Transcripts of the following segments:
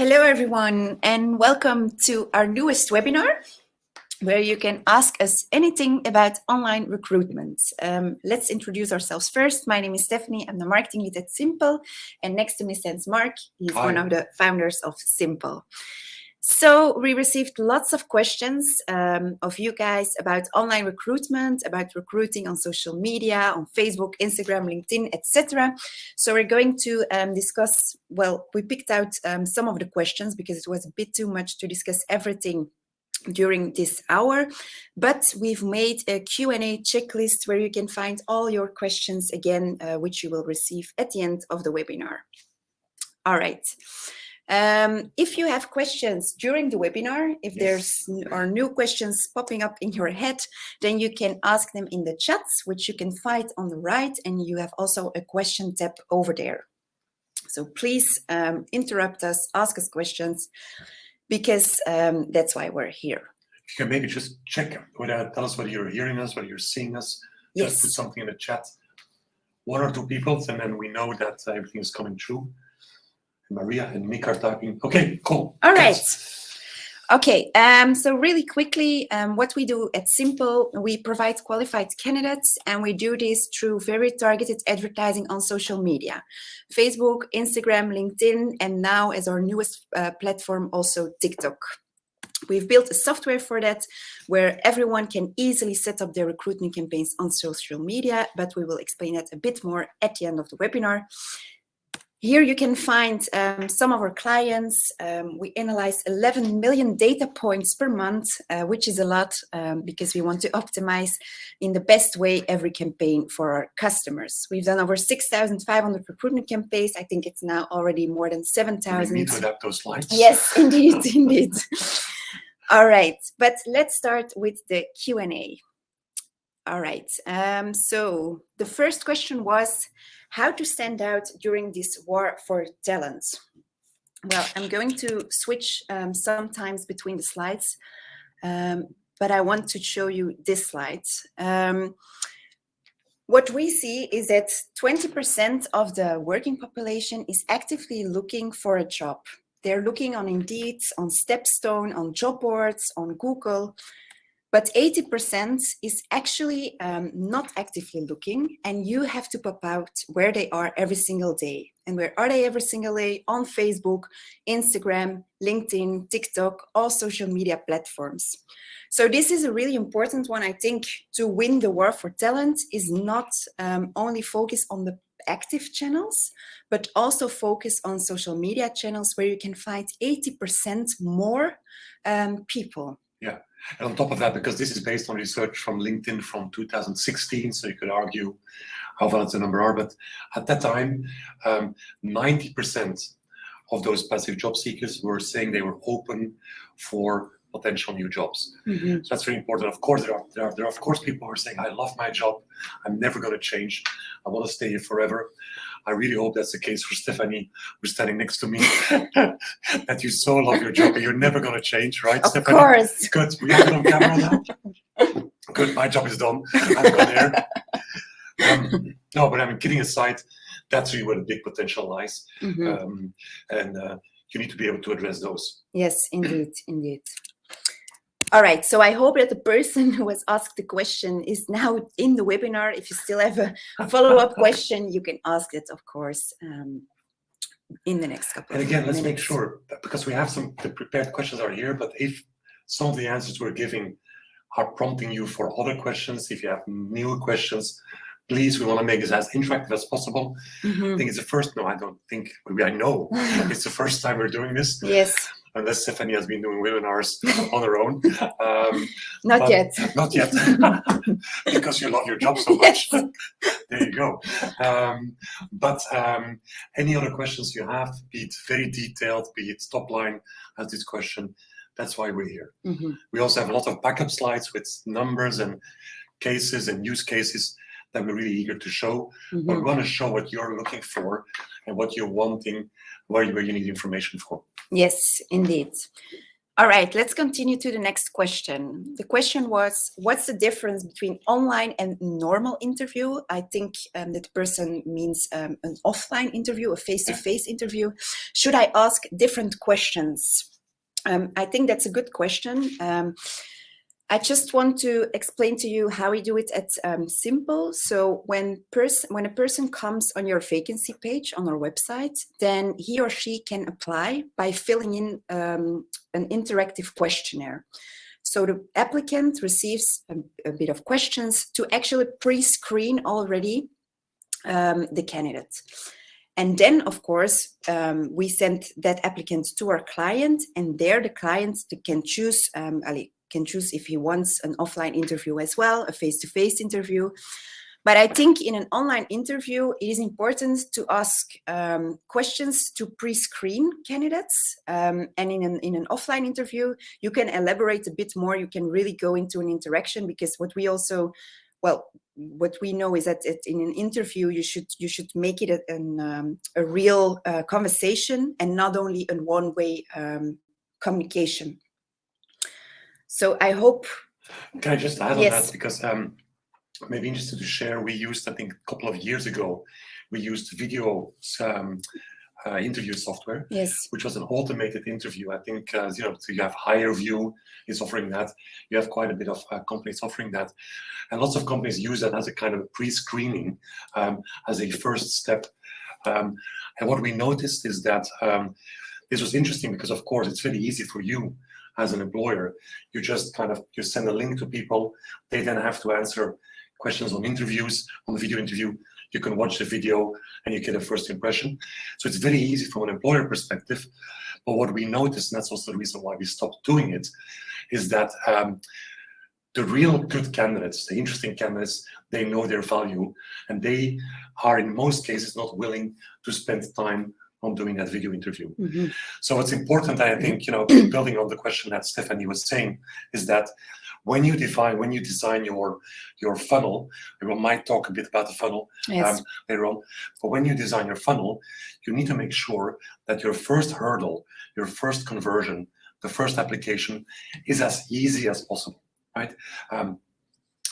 Hello, everyone, and welcome to our newest webinar, where you can ask us anything about online recruitment. Let's introduce ourselves first. My name is Stephanie. I'm the marketing lead at Simple, and next to me stands Mark. He's one of the founders of Simple. So we received lots of questions of you guys about online recruitment, about recruiting on social media, on Facebook, Instagram, LinkedIn, etc. So we're going to discuss, well, we picked out some of the questions because it was a bit too much to discuss everything during this hour, but we've made a Q&A checklist where you can find all your questions again, which you will receive at the end of the webinar. All right. If you have questions during the webinar, if there's are new questions popping up in your head, then you can ask them in the chats, which you can find on the right, and you have also a question tab over there. So please interrupt us, ask us questions, because that's why we're here. You can maybe just check, tell us whether you're hearing us, whether you're seeing us. Just put something in the chat. One or two people, and then we know that everything is coming through. Maria and Nick are typing. Okay, cool. All right. Okay, so really quickly, what we do at Simple, we provide qualified candidates, and we do this through very targeted advertising on social media. Facebook, Instagram, LinkedIn, and now as our newest platform, also TikTok. We've built a software for that where everyone can easily set up their recruitment campaigns on social media, but we will explain that a bit more at the end of the webinar. Here you can find some of our clients. We analyze 11 million data points per month, which is a lot because we want to optimize in the best way every campaign for our customers. We've done over 6,500 recruitment campaigns. I think it's now already more than 7,000. We need to adapt those slides. Yes, indeed, indeed. All right, but let's start with the Q&A. All right, so the first question was, how to stand out during this war for talent? Well, I'm going to switch sometimes between the slides, but I want to show you this slide. What we see is that 20% of the working population is actively looking for a job. They're looking on Indeed, on Stepstone, on job boards, on Google. But 80% is actually not actively looking, and you have to pop out where they are every single day. And where are they every single day? On Facebook, Instagram, LinkedIn, TikTok, all social media platforms. So this is a really important one, I think, to win the war for talent is not only focus on the active channels, but also focus on social media channels where you can find 80% more people. Yeah. And on top of that, because this is based on research from LinkedIn from 2016, so you could argue how valid the number are, but at that time, 90% of those passive job seekers were saying they were open for potential new jobs. So that's very important. Of course, there are of course people who are saying, I love my job, I'm never going to change, I want to stay here forever. I really hope that's the case for Stephanie, who's standing next to me, that you so love your job, but you're never going to change, right, Stephanie? Of course. Good. We have it on camera now. Good. My job is done. I'm gone here. No, but I mean, kidding aside, that's really where the big potential lies, and you need to be able to address those. Yes, indeed, indeed. All right, so I hope that the person who has asked the question is now in the webinar. If you still have a follow-up question, you can ask it, of course, in the next couple of minutes. And again, let's make sure, that because we have the prepared questions are here, but if some of the answers we're giving are prompting you for other questions, if you have new questions, please, we want to make this as interactive as possible. I think it's the first, no, I don't think, I know it's the first time we're doing this. Yes. Unless Stephanie has been doing webinars on her own. Not yet. Not yet. Because you love your job so much. Yes. There you go. But any other questions you have, be it very detailed, be it top line as this question, that's why we're here. We also have a lot of backup slides with numbers and cases and use cases that we're really eager to show. But we want to show what you're looking for and what you're wanting, where you need information for. Yes, indeed. All right, let's continue to the next question. The question was, what's the difference between online and normal interview? I think that person means an offline interview, a face-to-face interview. Should I ask different questions? I think that's a good question. I just want to explain to you how we do it at Simple. So when a person comes on your vacancy page on our website, then he or she can apply by filling in an interactive questionnaire. So the applicant receives a bit of questions to actually pre-screen already the candidate. And then, of course, we send that applicant to our client, and there the client can choose if he wants an offline interview as well, a face-to-face interview. But I think in an online interview, it is important to ask questions to pre-screen candidates. And in an offline interview, you can elaborate a bit more. You can really go into an interaction, because what we know is that in an interview, you should make it a real conversation and not only a one-way communication. So I hope. Can I just add Yes. on that? Because maybe interested to share, we used, I think a couple of years ago, we used video interview software, Yes. which was an automated interview. I think, so you have Higher View is offering that. You have quite a bit of companies offering that. And lots of companies use that as a kind of pre-screening, as a first step. And what we noticed is that this was interesting because, of course, it's very easy for you as an employer. You just you send a link to people. They then have to answer questions on interviews, on the video interview. You can watch the video and you get a first impression. So it's very easy from an employer perspective. But what we noticed, and that's also the reason why we stopped doing it, is that the real good candidates, the interesting candidates, they know their value, and they are in most cases not willing to spend time on doing that video interview. Mm-hmm. So it's important, I think, building on the question that Stephanie was saying, is that when you design your funnel, we might talk a bit about the funnel later on, but when you design your funnel, you need to make sure that your first hurdle, your first conversion, the first application is as easy as possible, right? And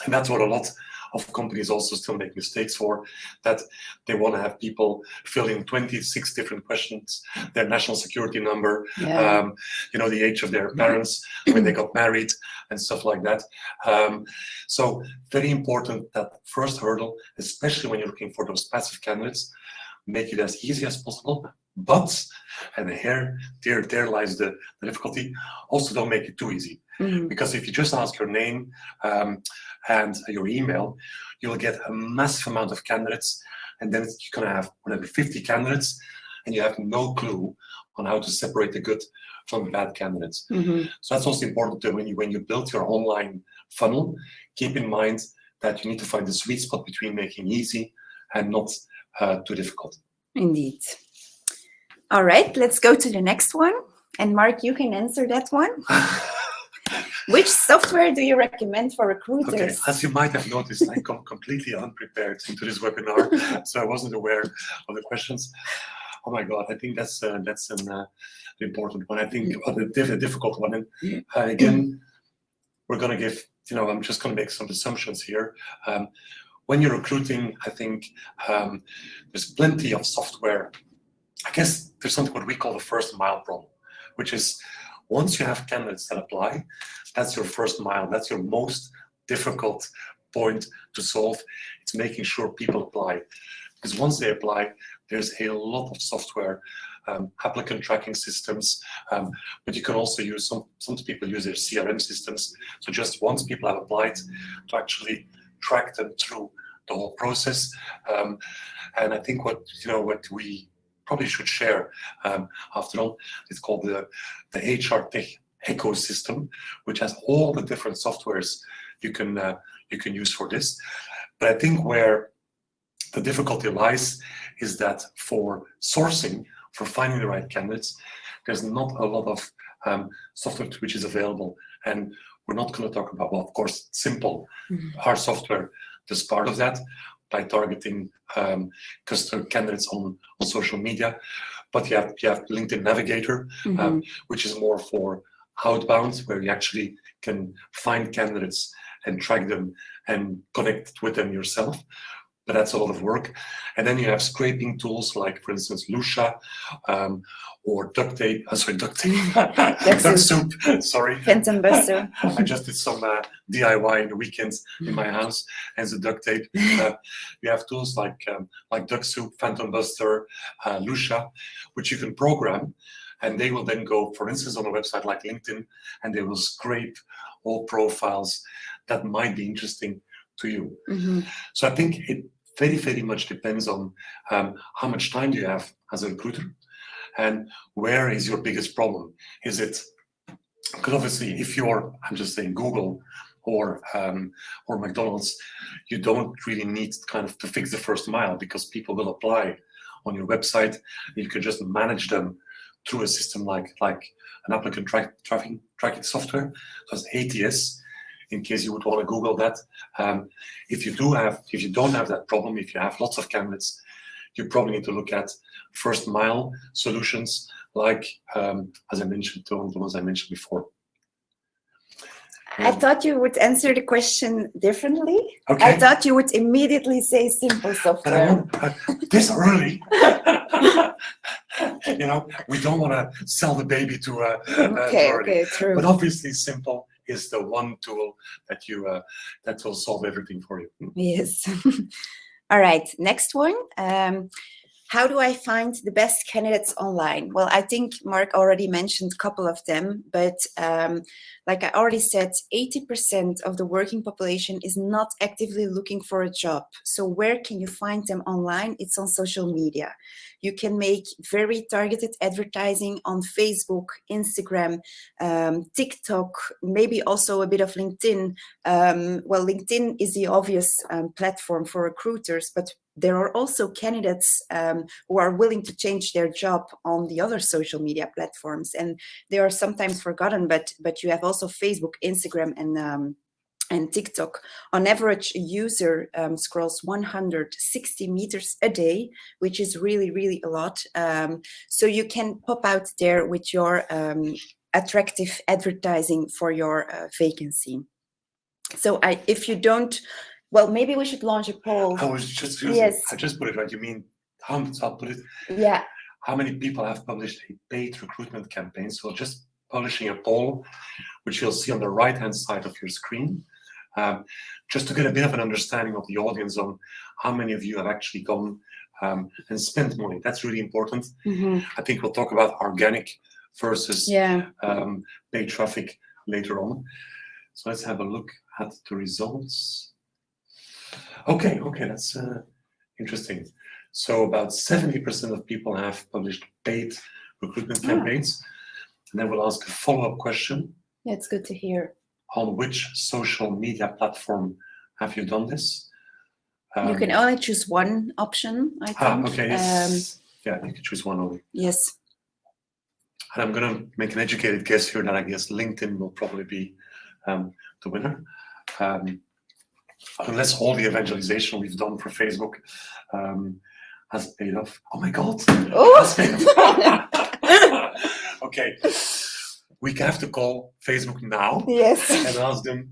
that's what a lot of companies also still make mistakes for, that they want to have people fill in 26 different questions, their national security number, the age of their parents, when they got married, and stuff like that. So very important, that first hurdle, especially when you're looking for those passive candidates, make it as easy as possible. But, and there lies the difficulty, also don't make it too easy. Mm-hmm. Because if you just ask your name and your email, you'll get a massive amount of candidates, and then you're going to have whatever 50 candidates, and you have no clue on how to separate the good from the bad candidates. Mm-hmm. So that's also important that when you build your online funnel, keep in mind that you need to find the sweet spot between making easy and not too difficult. Indeed. All right, let's go to the next one. And Mark, you can answer that one. Which software do you recommend for recruiters? Okay, as you might have noticed, I come completely unprepared into this webinar, so I wasn't aware of the questions. Oh my God, I think that's an important one. I think a difficult one. And again, we're going to give, I'm just going to make some assumptions here. When you're recruiting, I think there's plenty of software. I guess there's something what we call the first mile problem, which is once you have candidates that apply, that's your first mile. That's your most difficult point to solve. It's making sure people apply. Because once they apply, there's a lot of software, applicant tracking systems, but you can also use, some people use their CRM systems. So just once people have applied, to actually track them through the whole process. And I think what we probably should share after all, it's called the HR Tech ecosystem, which has all the different softwares you can use for this. But I think where the difficulty lies is that for sourcing, for finding the right candidates, there's not a lot of software which is available. And we're not going to talk about, well, of course, Simple, our software does part of that by targeting customer candidates on social media. But you have LinkedIn Navigator, which is more for outbound, where you actually can find candidates and track them and connect with them yourself. But that's a lot of work. And then you have scraping tools like, for instance, Lucia or duct tape. Duct tape. Duck soup. Sorry. Phantom Buster. I just did some DIY in the weekends in my house, and the duct tape. You have tools like Duck Soup, Phantom Buster, Lucia, which you can program, and they will then go, for instance, on a website like LinkedIn, and they will scrape all profiles that might be interesting to you. Mm-hmm. So I think it very, very much depends on how much time do you have as a recruiter, and where is your biggest problem? Is it, because obviously if you're, I'm just saying, Google or McDonald's, you don't really need kind of to fix the first mile, because people will apply on your website. You can just manage them through a system like an applicant tracking software, so it's ATS. In case you would want to Google that. If you don't have that problem, if you have lots of candidates, you probably need to look at first mile solutions, like as I mentioned, the ones I mentioned before. I thought you would answer the question differently. Okay. I thought you would immediately say simple software. This early. We don't want to sell the baby to Okay, true. But obviously, simple is the one tool that that will solve everything for you. Yes. All right. Next one. How do I find the best candidates online? Well, I think Mark already mentioned a couple of them, but like I already said, 80% of the working population is not actively looking for a job. So where can you find them online? It's on social media. You can make very targeted advertising on Facebook, Instagram, TikTok, maybe also a bit of LinkedIn. Well, LinkedIn is the obvious platform for recruiters, but there are also candidates who are willing to change their job on the other social media platforms, and they are sometimes forgotten. But you have also Facebook, Instagram, and TikTok. On average, a user scrolls 160 meters a day, which is really, really a lot. So you can pop out there with your attractive advertising for your vacancy. So if you don't, well, maybe we should launch a poll. I was just using, yes. I just put it right. You mean, I'll put it. Yeah. How many people have published a paid recruitment campaign? So just publishing a poll, which you'll see on the right-hand side of your screen, just to get a bit of an understanding of the audience on how many of you have actually gone and spent money. That's really important. Mm-hmm. I think we'll talk about organic versus paid traffic later on. So let's have a look at the results. Okay, that's interesting. So about 70% of people have published paid recruitment campaigns. And then we'll ask a follow-up question. That's good to hear. On which social media platform have you done this? You can only choose one option, I think. Okay, yes. You can choose one only. Yes. And I'm going to make an educated guess here that I guess LinkedIn will probably be the winner. Unless all the evangelization we've done for Facebook has paid off. Oh my God! Okay, we have to call Facebook now. Yes. And ask them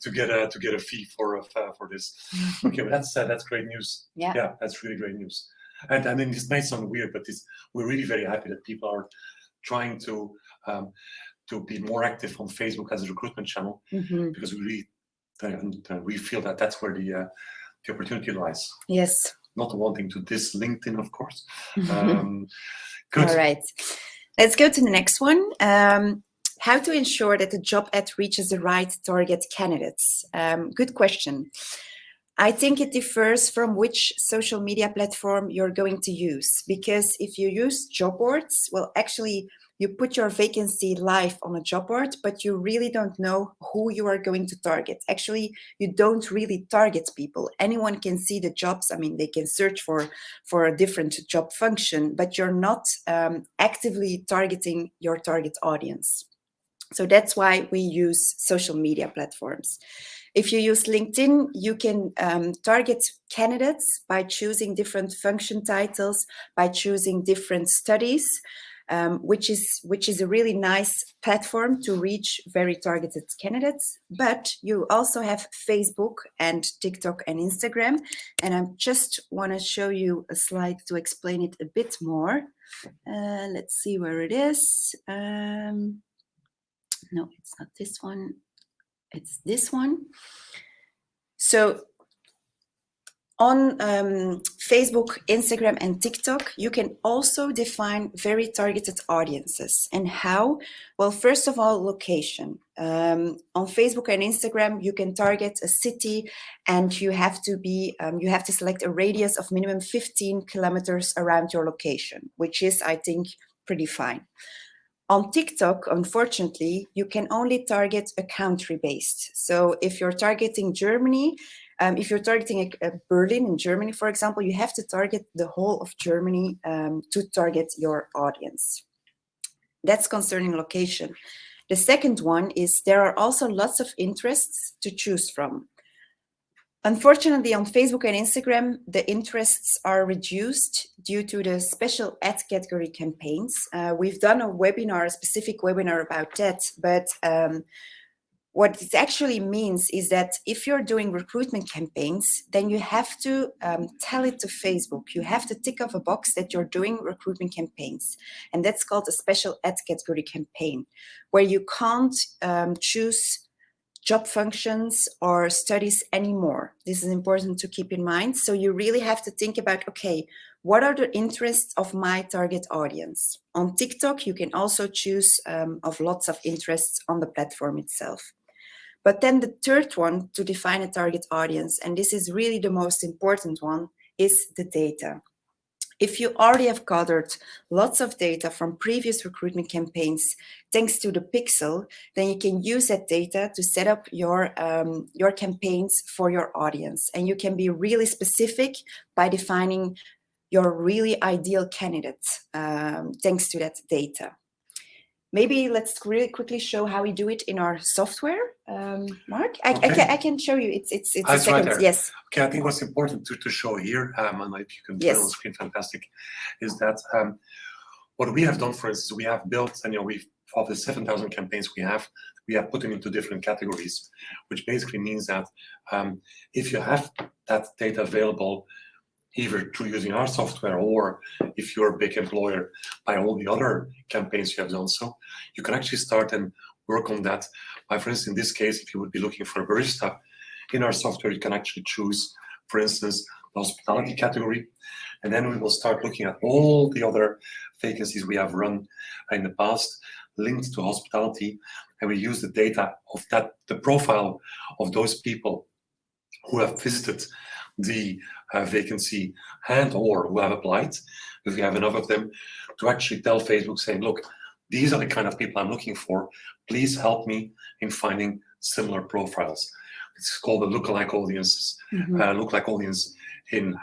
to get a fee for this. Okay, but that's great news. Yeah, that's really great news. And I mean, this might sound weird, but we're really very happy that people are trying to be more active on Facebook as a recruitment channel, because we feel that that's where the opportunity lies. Yes. Not wanting to diss LinkedIn, of course. Good. All right. Let's go to the next one. How to ensure that the job ad reaches the right target candidates? Good question. I think it differs from which social media platform you're going to use, because if you use job boards, well, actually, you put your vacancy live on a job board, but you really don't know who you are going to target. Actually, you don't really target people. Anyone can see the jobs. I mean, they can search for a different job function, but you're not actively targeting your target audience. So that's why we use social media platforms. If you use LinkedIn, you can target candidates by choosing different function titles, by choosing different studies. which is a really nice platform to reach very targeted candidates. But you also have Facebook and TikTok and Instagram. And I just want to show you a slide to explain it a bit more. Let's see where it is. No, it's not this one. It's this one. So on Facebook, Instagram, and TikTok, you can also define very targeted audiences. And how? Well, first of all, location. On Facebook and Instagram, you can target a city, and you have to select a radius of minimum 15 kilometers around your location, which is, I think, pretty fine. On TikTok, unfortunately, you can only target a country-based. So if you're targeting Germany, if you're targeting Berlin in Germany, for example, you have to target the whole of Germany to target your audience. That's concerning location. The second one is there are also lots of interests to choose from. Unfortunately, on Facebook and Instagram, the interests are reduced due to the special ad category campaigns. We've done a specific webinar about that, but what it actually means is that if you're doing recruitment campaigns, then you have to tell it to Facebook. You have to tick off a box that you're doing recruitment campaigns. And that's called a special ad category campaign, where you can't choose job functions or studies anymore. This is important to keep in mind. So you really have to think about, okay, what are the interests of my target audience? On TikTok, you can also choose of lots of interests on the platform itself. But then the third one to define a target audience, and this is really the most important one, is the data. If you already have gathered lots of data from previous recruitment campaigns, thanks to the pixel, then you can use that data to set up your campaigns for your audience. And you can be really specific by defining your really ideal candidates, thanks to that data. Maybe let's really quickly show how we do it in our software. Mark, I can show you. It's a second. Right there. Yes. Okay, I think what's important to show here, and if you can Yes. turn on the screen, fantastic, is that what we have done, for instance, we have built, and we've, of the 7,000 campaigns we have put them into different categories, which basically means that if you have that data available, either through using our software or if you're a big employer by all the other campaigns you have done so, you can actually start and work on that. By, for instance, in this case, if you would be looking for a barista, in our software, you can actually choose, for instance, the hospitality category. And then we will start looking at all the other vacancies we have run in the past, linked to hospitality. And we use the data of that, the profile of those people who have visited the vacancy and or who have applied, if we have enough of them, to actually tell Facebook saying, look, these are the kind of people I'm looking for. Please help me in finding similar profiles. It's called the lookalike audiences. Lookalike audience in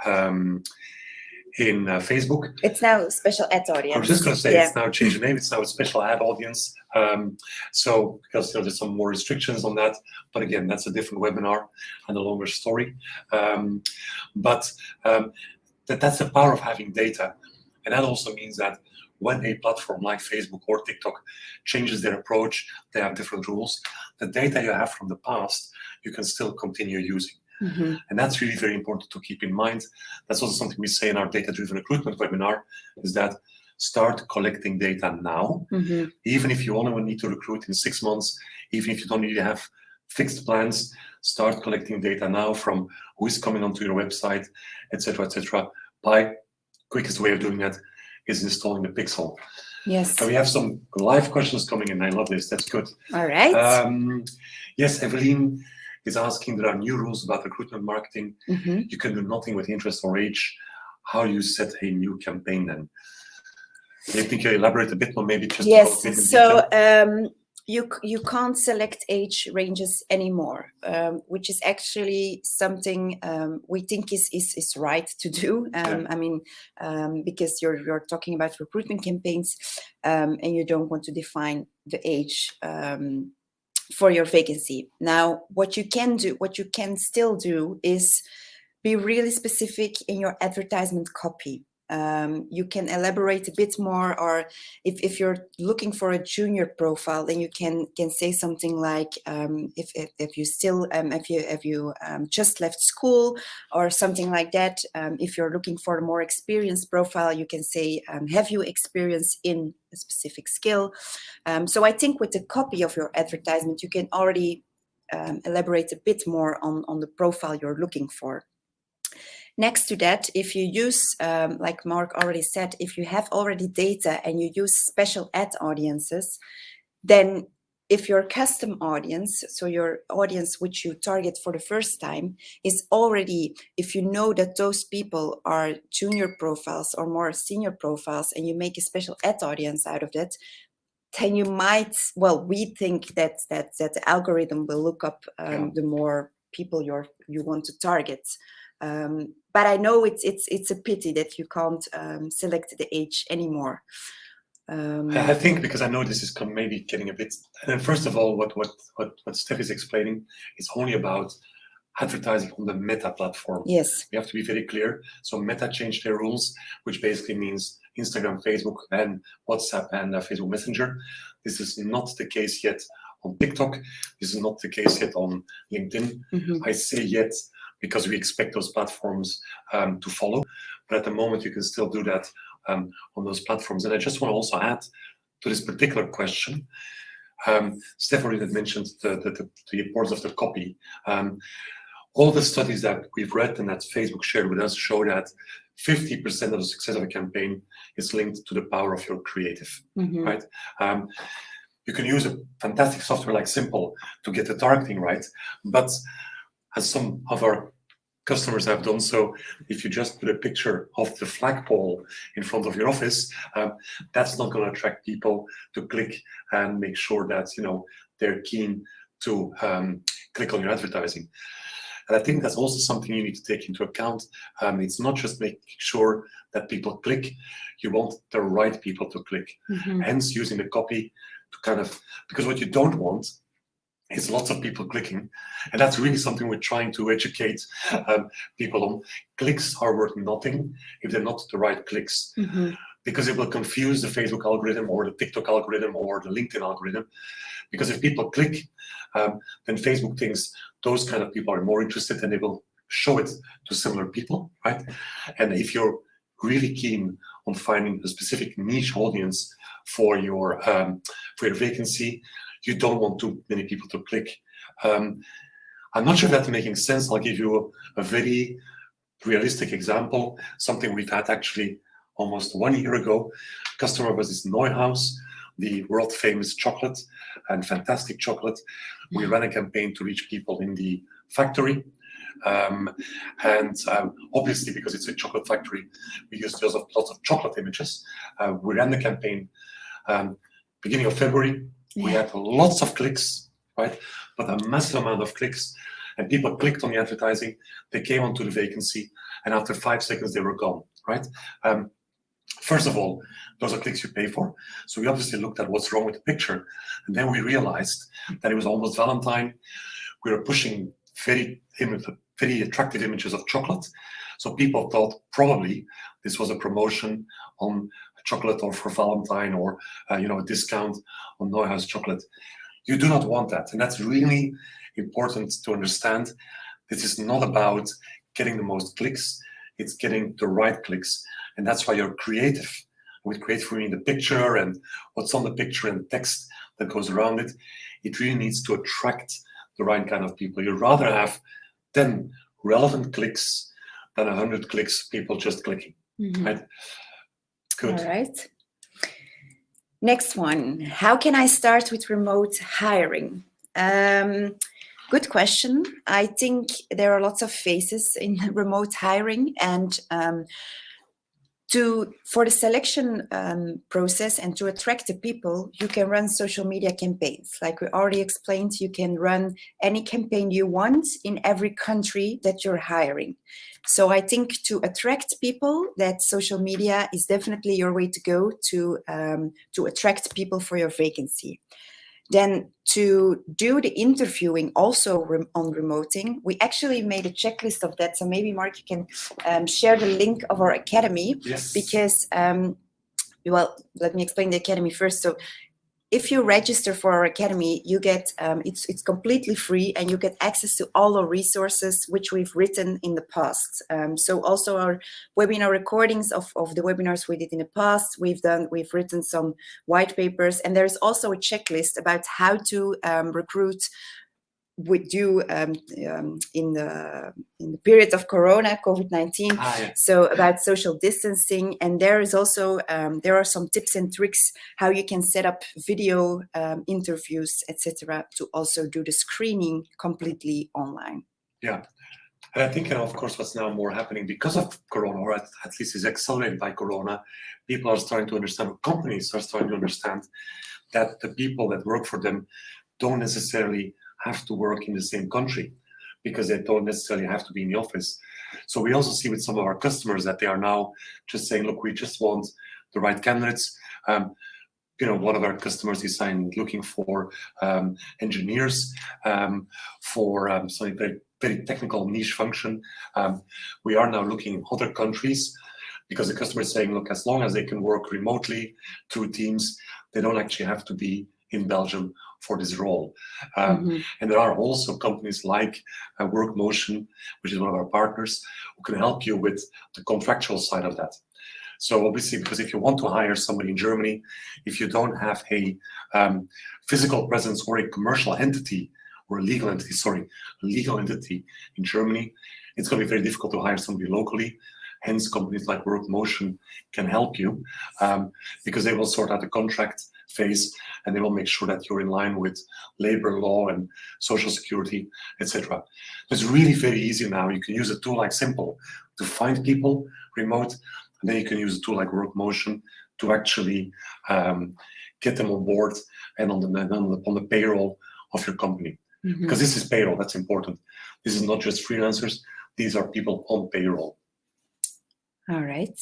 Facebook. It's now special ad audience. I was just going to say, It's now changed the name. It's now a special ad audience. So because there's some more restrictions on that, but again, that's a different webinar and a longer story. That's the power of having data. And that also means that when a platform like Facebook or TikTok changes their approach, they have different rules. The data you have from the past, you can still continue using. And that's really very important to keep in mind. That's also something we say in our data-driven recruitment webinar, is that start collecting data now. Even if you only need to recruit in 6 months, even if you don't really have fixed plans, start collecting data now from who is coming onto your website, etc., etc. By quickest way of doing that is installing the pixel. Yes. And we have some live questions coming in. I love this. That's good. All right. Yes, Evelyn is asking, there are new rules about recruitment marketing. You can do nothing with interest or age. How do you set a new campaign then? I think you elaborate a bit more, maybe just yes. So you can't select age ranges anymore, which is actually something we think is right to do. I mean, because you're talking about recruitment campaigns, and you don't want to define the age for your vacancy. Now, what you can still do is be really specific in your advertisement copy. You can elaborate a bit more, or if you're looking for a junior profile, then you can say something like, if you still if you just left school or something like that. If you're looking for a more experienced profile, you can say, have you experience in a specific skill? So I think with the copy of your advertisement, you can already elaborate a bit more on the profile you're looking for. Next to that, if you use, like Mark already said, if you have already data and you use special ad audiences, then if your custom audience, so your audience which you target for the first time, is already, if you know that those people are junior profiles or more senior profiles, and you make a special ad audience out of that, then you might, well, we think that the algorithm will look up the more people you want to target. But I know it's a pity that you can't select the age anymore. I think, because I know this is maybe getting a bit. And first of all, what Steph is explaining is only about advertising on the Meta platform. Yes. We have to be very clear. So Meta changed their rules, which basically means Instagram, Facebook, and WhatsApp and Facebook Messenger. This is not the case yet on TikTok. This is not the case yet on LinkedIn. I say yet because we expect those platforms to follow. But at the moment, you can still do that on those platforms. And I just want to also add to this particular question. Steph already mentioned the importance of the copy. All the studies that we've read and that Facebook shared with us show that 50% of the success of a campaign is linked to the power of your creative, right? You can use a fantastic software like Simple to get the targeting right, but as some of our customers have done so, if you just put a picture of the flagpole in front of your office, that's not going to attract people to click and make sure that they're keen to click on your advertising. And I think that's also something you need to take into account. It's not just making sure that people click, you want the right people to click. Hence using the copy to because what you don't want is lots of people clicking. And that's really something we're trying to educate people on. Clicks are worth nothing if they're not the right clicks. Because it will confuse the Facebook algorithm or the TikTok algorithm or the LinkedIn algorithm. Because if people click, then Facebook thinks those kind of people are more interested and they will show it to similar people, right? And if you're really keen on finding a specific niche audience for your vacancy, you don't want too many people to click. I'm not sure if that's making sense. I'll give you a very realistic example, something we've had actually almost 1 year ago. Customer was this Neuhaus, the world famous chocolate and fantastic chocolate. We ran a campaign to reach people in the factory. Obviously, because it's a chocolate factory, we used lots of chocolate images. We ran the campaign beginning of February. We had lots of clicks, right? But a massive amount of clicks. And people clicked on the advertising. They came onto the vacancy. And after 5 seconds, they were gone, right? First of all, those are clicks you pay for. So we obviously looked at what's wrong with the picture. And then we realized that it was almost Valentine. We were pushing very attractive images of chocolate. So people thought probably this was a promotion on chocolate or for Valentine or a discount on Neuhaus chocolate. You do not want that. And that's really important to understand. This is not about getting the most clicks. It's getting the right clicks. And that's why you're creative. With creative, we mean the picture and what's on the picture and the text that goes around it. It really needs to attract the right kind of people. You'd rather have 10 relevant clicks than 100 clicks, people just clicking, right? Good. All right. Next one. How can I start with remote hiring? Good question. I think there are lots of phases in remote hiring, and for the selection process and to attract the people, you can run social media campaigns. Like we already explained, you can run any campaign you want in every country that you're hiring. So I think to attract people, that social media is definitely your way to go to attract people for your vacancy. Then to do the interviewing also on remoting, we actually made a checklist of that. So maybe Mark, you can share the link of our academy. Yes. Because, well, let me explain the academy first. So if you register for our academy, you get it's completely free, and you get access to all our resources which we've written in the past. So also our webinar recordings of the webinars we did in the past. We've written some white papers, and there's also a checklist about how to recruit with you in the period of Corona, COVID-19. Yeah. So about social distancing, and there is also there are some tips and tricks how you can set up video interviews, etc., to also do the screening completely online. Yeah. And I think, of course, what's now more happening because of Corona, or at least is accelerated by Corona, people are starting to understand, or companies are starting to understand, that the people that work for them don't necessarily have to work in the same country, because they don't necessarily have to be in the office. So we also see with some of our customers that they are now just saying, look, we just want the right candidates. One of our customers is looking for engineers for something very, very technical niche function. We are now looking in other countries, because the customer is saying, look, as long as they can work remotely through Teams, they don't actually have to be in Belgium for this role. And there are also companies like WorkMotion, which is one of our partners, who can help you with the contractual side of that. So obviously, because if you want to hire somebody in Germany, if you don't have a physical presence or a commercial entity, or a legal entity in Germany, it's going to be very difficult to hire somebody locally. Hence, companies like WorkMotion can help you, because they will sort out the contract phase, and they will make sure that you're in line with labor law and social security, etc. It's really very easy now. You can use a tool like Simple to find people remote, and then you can use a tool like WorkMotion to actually get them on board and on the payroll of your company. Because this is payroll, that's important. This is not just freelancers. These are people on payroll. All right.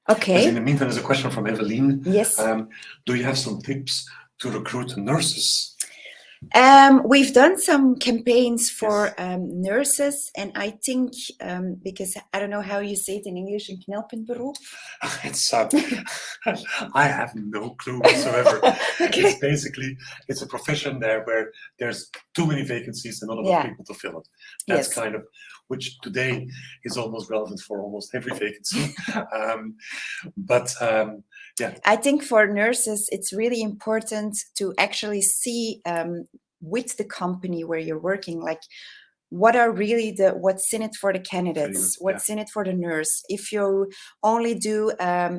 Okay. As in the meantime, there's a question from Evelyn. Yes. Do you have some tips to recruit nurses? We've done some campaigns for nurses, and I think because I don't know how you say it in English, een knelpuntberoep. It's I have no clue whatsoever. Okay. It's a profession there where there's too many vacancies and not enough people to fill it. That's kind of, which today is almost relevant for almost every vacancy. I think for nurses, it's really important to actually see with the company where you're working, like what are really what's in it for the candidates, what's in it for the nurse. If you only do,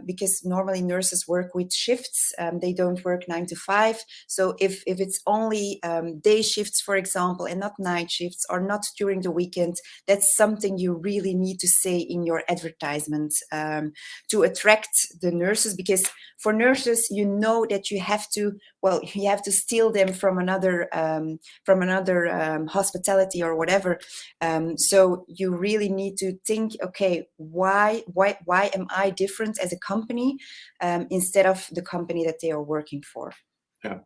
because normally nurses work with shifts, they don't work 9 to 5. So if it's only day shifts, for example, and not night shifts, or not during the weekend, that's something you really need to say in your advertisement to attract the nurses. Because for nurses, you know that you have to steal them from another hospitality or whatever. So you really need to think, okay, why am I different as a company instead of the company that they are working for? Yeah,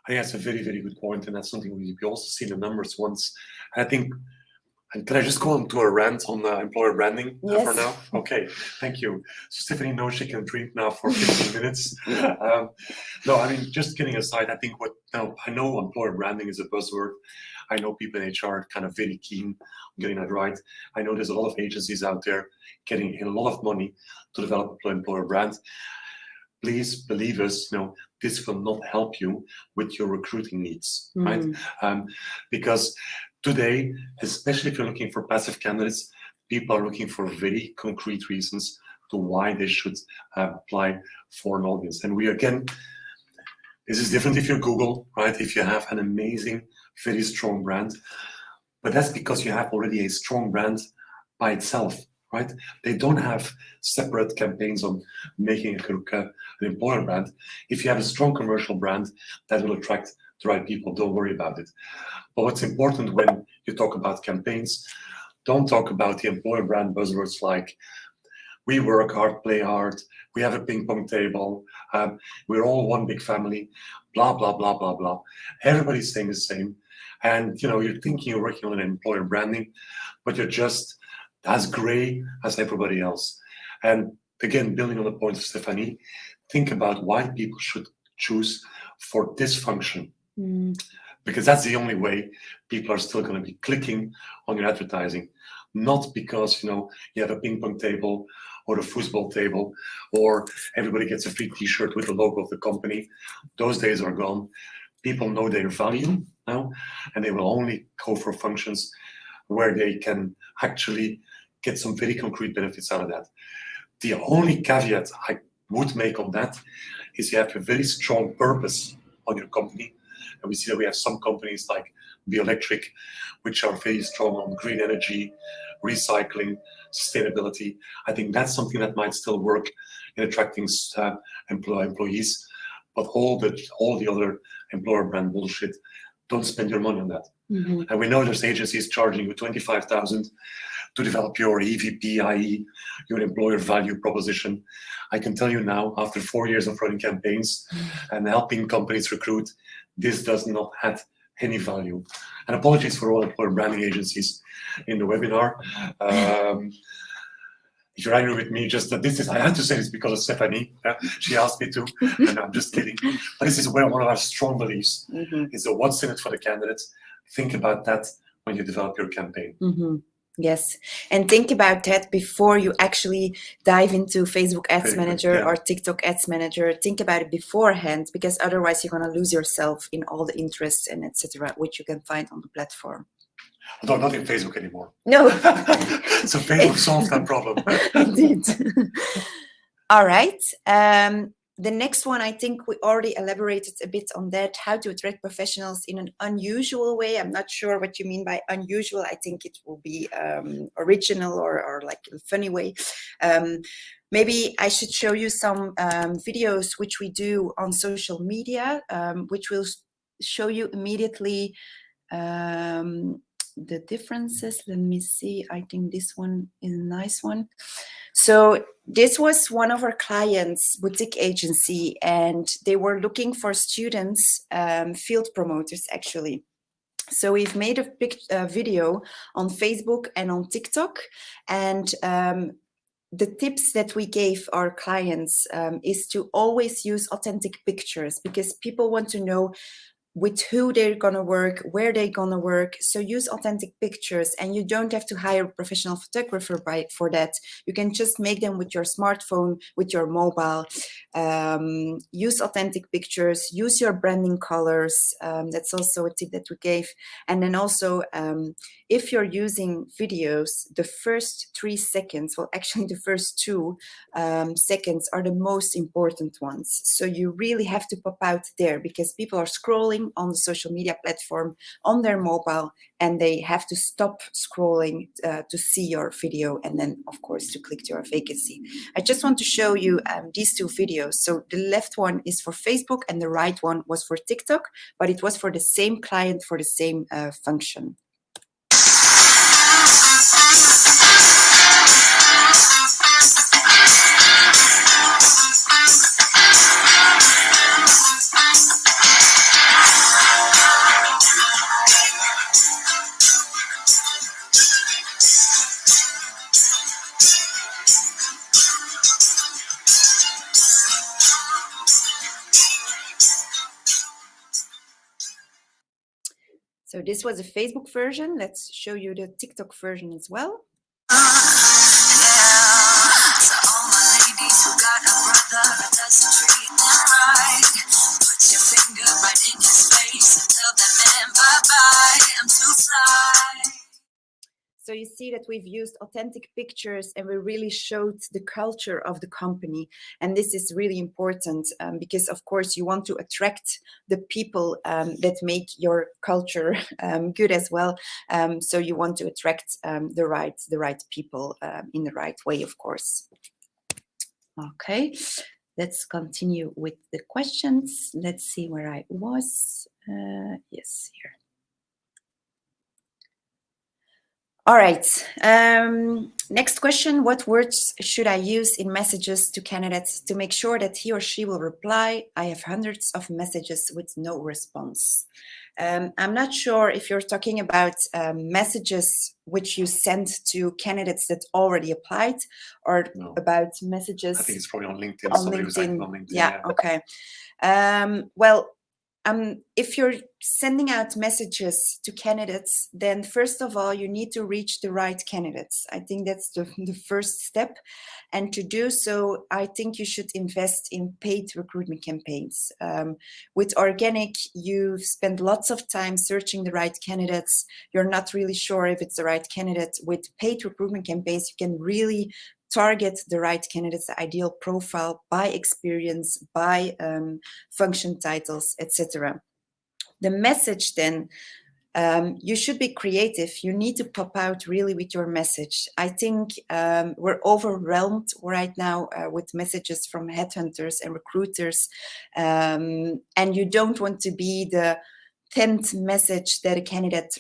I think that's a very, very good point, and that's something we also see the numbers once. I think. And can I just go on to a rant on employer branding for now? Okay, thank you. So Stephanie knows she can drink now for 15 minutes. No, I mean, just kidding aside, I think I know employer branding is a buzzword. I know people in HR are kind of very keen on getting that right. I know there's a lot of agencies out there getting a lot of money to develop an employer brand. Please believe us, this will not help you with your recruiting needs, right? Because today, especially if you're looking for passive candidates, people are looking for very concrete reasons to why they should apply for an audience. And this is different if you're Google, right? If you have an amazing, very strong brand, but that's because you have already a strong brand by itself, right? They don't have separate campaigns on making an employer brand. If you have a strong commercial brand, that will attract the right people. Don't worry about it. But what's important when you talk about campaigns, don't talk about the employer brand buzzwords like we work hard, play hard, we have a ping pong table, we're all one big family, blah, blah, blah, blah, blah. Everybody's saying the same. And you're thinking you're working on an employer branding, but you're just as gray as everybody else. And again, building on the point of Stephanie, think about why people should choose for this function. Because that's the only way people are still going to be clicking on your advertising. Not because you have a ping pong table or a football table, or everybody gets a free t-shirt with the logo of the company. Those days are gone. People know their value now, and they will only go for functions where they can actually get some very concrete benefits out of that. The only caveat I would make on that is you have a very strong purpose on your company. And we see that we have some companies like Bioelectric, which are very strong on green energy, recycling, sustainability. I think that's something that might still work in attracting employees. But all the other employer brand bullshit, don't spend your money on that. And we know there's agencies charging you $25,000 to develop your EVP, i.e. your employer value proposition. I can tell you now, after 4 years of running campaigns and helping companies recruit, this does not have any value. And apologies for all employer branding agencies in the webinar. If you're angry with me, just that I had to say this because of Stephanie. She asked me to, and I'm just kidding. But this is one of our strong beliefs, is the what's in it for the candidates. Think about that when you develop your campaign. Yes, and think about that before you actually dive into Facebook Ads Manager or TikTok Ads Manager. Think about it beforehand, because otherwise you're going to lose yourself in all the interests and etc., which you can find on the platform. Although not in Facebook anymore. No. So Facebook solved that problem. Indeed. All right. The next one, I think we already elaborated a bit on that, how to attract professionals in an unusual way. I'm not sure what you mean by unusual. I think it will be original or like a funny way. Maybe I should show you some videos which we do on social media, which will show you immediately the differences. Let me see. I think this one is a nice one. So this was one of our clients, boutique agency, and they were looking for students, field promoters actually. So we've made a video on Facebook and on TikTok, and the tips that we gave our clients is to always use authentic pictures, because people want to know with who they're gonna work, where they're gonna work. So use authentic pictures, and you don't have to hire a professional photographer for that. You can just make them with your smartphone, with your mobile. Use authentic pictures, use your branding colors. That's also a tip that we gave. And then also, if you're using videos, the first 3 seconds, well, actually the first 2 seconds are the most important ones. So you really have to pop out there, because people are scrolling on the social media platform on their mobile, and they have to stop scrolling to see your video, and then of course to click to your vacancy. I just want to show you these 2 videos. So the left one is for Facebook and the right one was for TikTok, but it was for the same client for the same function. So this was a Facebook version. Let's show you the TikTok version as well. So you see that we've used authentic pictures, and we really showed the culture of the company. And this is really important because, of course, you want to attract the people that make your culture good as well. So you want to attract the right people in the right way, of course. Okay, let's continue with the questions. Let's see where I was. Yes, here. All right. Next question. What words should I use in messages to candidates to make sure that he or she will reply? I have hundreds of messages with no response. I'm not sure if you're talking about messages which you send to candidates that already applied, or about messages. I think it's probably on LinkedIn. On Somebody was active LinkedIn. on LinkedIn. Yeah. Okay. If you're sending out messages to candidates, then first of all, you need to reach the right candidates. I think that's the first step. And to do so, I think you should invest in paid recruitment campaigns. With organic, you spend lots of time searching the right candidates. You're not really sure if it's the right candidate. With paid recruitment campaigns, you can really target the right candidates, the ideal profile by experience, by function titles, etc. The message then, you should be creative. You need to pop out really with your message. I think we're overwhelmed right now with messages from headhunters and recruiters, and you don't want to be the 10th message that a candidate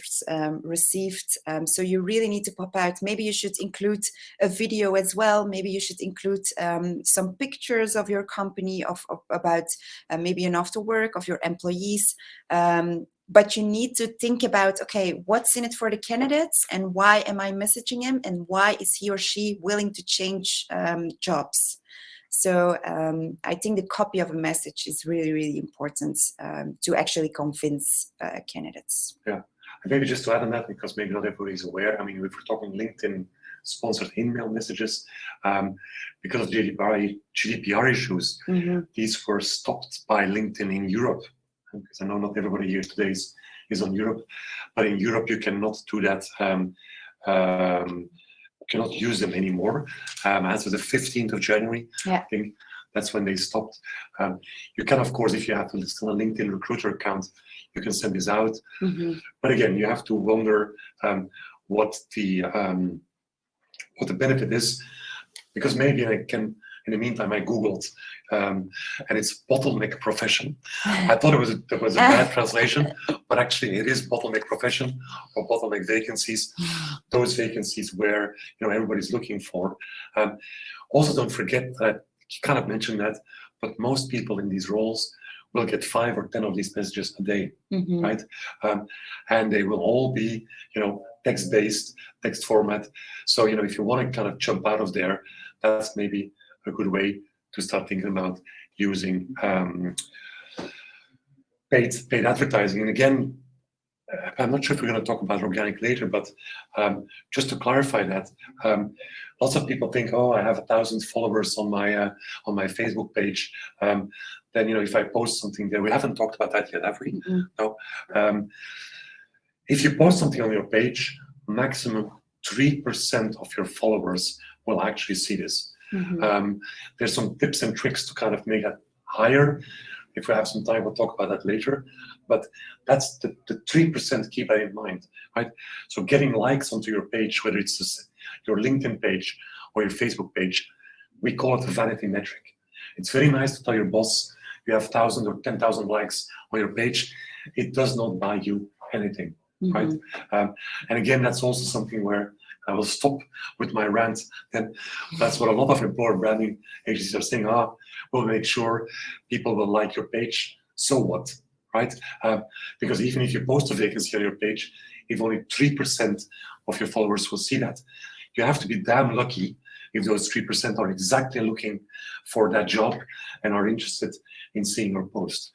received. So you really need to pop out. Maybe you should include a video as well. Maybe you should include some pictures of your company, about maybe an after work of your employees. But you need to think about, okay, what's in it for the candidates, and why am I messaging him, and why is he or she willing to change jobs? So I think the copy of a message is really, really important to actually convince candidates. Yeah, and maybe just to add on that, because maybe not everybody is aware. I mean, if we're talking LinkedIn sponsored email messages, because of GDPR issues, these were stopped by LinkedIn in Europe. Because I know not everybody here today is on Europe, but in Europe you cannot do that. Cannot use them anymore. As of the 15th of January, I think that's when they stopped. You can, of course, if you have to list on a LinkedIn recruiter account, you can send this out. But again, you have to wonder what the benefit is, because maybe I can. In the meantime, I Googled, and it's bottleneck profession. I thought it was a bad translation, but actually it is bottleneck profession or bottleneck vacancies. Those vacancies where everybody's looking for. Also, don't forget that you kind of mentioned that, but most people in these roles will get 5 or 10 of these messages a day, right? And they will all be, text-based, text format. So if you want to kind of jump out of there, that's maybe a good way to start thinking about using paid advertising. And again, I'm not sure if we're going to talk about organic later, but just to clarify that, lots of people think, oh, I have 1,000 followers on my Facebook page. Then if I post something there, we haven't talked about that yet, have we? No. If you post something on your page, maximum 3% of your followers will actually see this. There's some tips and tricks to kind of make that higher. If we have some time, we'll talk about that later. But that's the 3%, keep that in mind, right? So getting likes onto your page, whether it's your LinkedIn page or your Facebook page, we call it a vanity metric. It's very nice to tell your boss you have 1,000 or 10,000 likes on your page. It does not buy you anything, right? And again, that's also something where I will stop with my rant. And that's what a lot of employer branding agencies are saying. We'll make sure people will like your page. So what, right? Because even if you post a vacancy on your page, if only 3% of your followers will see that, you have to be damn lucky if those 3% are exactly looking for that job and are interested in seeing your post.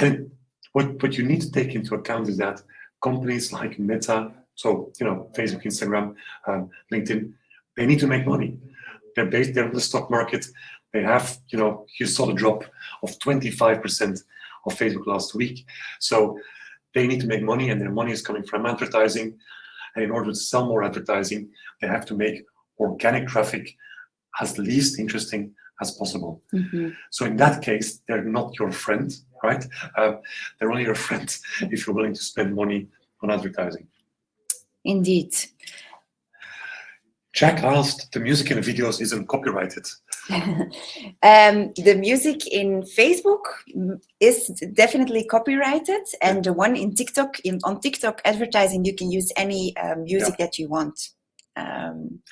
And what you need to take into account is that companies like Meta, so Facebook, Instagram, LinkedIn, they need to make money. They're based there in the stock market. They have, you saw the drop of 25% of Facebook last week. So they need to make money, and their money is coming from advertising. And in order to sell more advertising, they have to make organic traffic as least interesting as possible. So in that case, they're not your friend, right? They're only your friend if you're willing to spend money on advertising. Indeed. Jack asked, the music in the videos isn't copyrighted. The music in Facebook is definitely copyrighted, and the one in TikTok, on TikTok advertising, you can use any music that you want.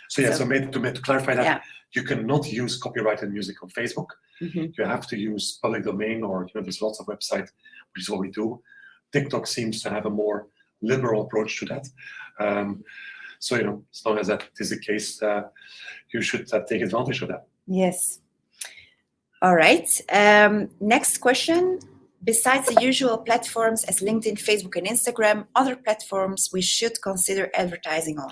So to clarify that, yeah. you cannot use copyrighted music on Facebook. You have to use public domain, or there's lots of websites, which is what we do. TikTok seems to have a more liberal approach to that. So, as long as that is the case, you should take advantage of that. Yes. All right. Next question. Besides the usual platforms as LinkedIn, Facebook, and Instagram, other platforms we should consider advertising on?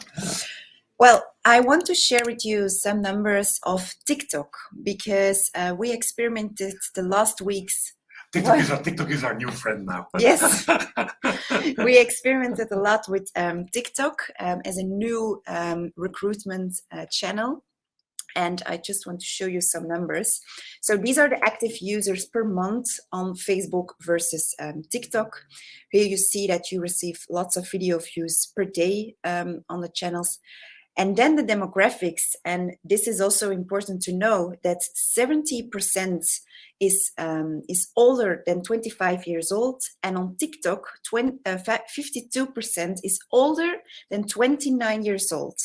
Well, I want to share with you some numbers of TikTok, because we experimented the last weeks. TikTok is our new friend now. Yes. We experimented a lot with TikTok as a new recruitment channel. And I just want to show you some numbers. So these are the active users per month on Facebook versus TikTok. Here you see that you receive lots of video views per day on the channels. And then the demographics, and this is also important to know, that 70% is older than 25 years old, and on TikTok, 52% is older than 29 years old.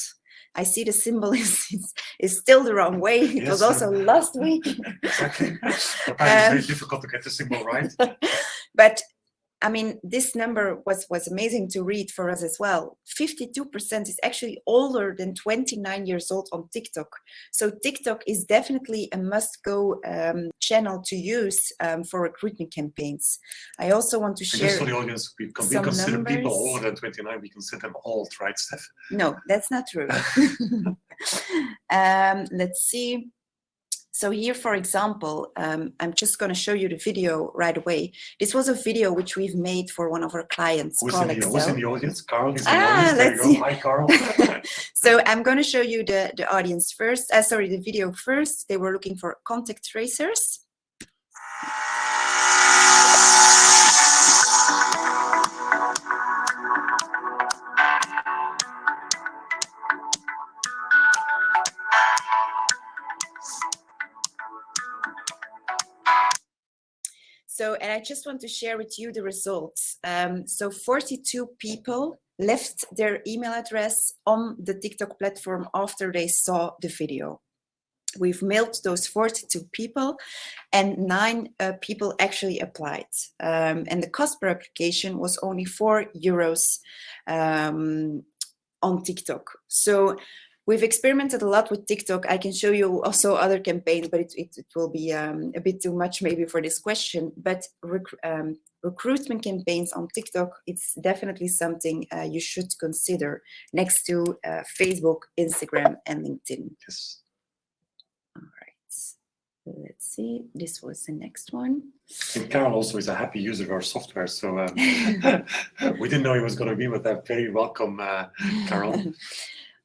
I see the symbol is still the wrong way. It was also last week. Exactly. It's very difficult to get the symbol right. But I mean, this number was amazing to read for us as well. 52% is actually older than 29 years old on TikTok. So TikTok is definitely a must-go channel to use for recruitment campaigns. I also want to share. Just for the audience, we consider numbers. People older than 29, we consider them old, right, Steph? No, that's not true. Let's see. So here, for example, I'm just going to show you the video right away. This was a video which we've made for one of our clients. Who's in the audience? Carl is in the audience. There you go. Hi, Carl. So I'm going to show you the audience first. The video first. They were looking for contact tracers. So, and I just want to share with you the results. So 42 people left their email address on the TikTok platform after they saw the video. We've mailed those 42 people, and 9 people actually applied. And the cost per application was only €4 on TikTok. So we've experimented a lot with TikTok. I can show you also other campaigns, but it will be a bit too much maybe for this question. But recruitment campaigns on TikTok, it's definitely something you should consider next to Facebook, Instagram, and LinkedIn. Yes. All right. Let's see. This was the next one. And Carol also is a happy user of our software, so we didn't know he was going to be with that. Very welcome, Carol.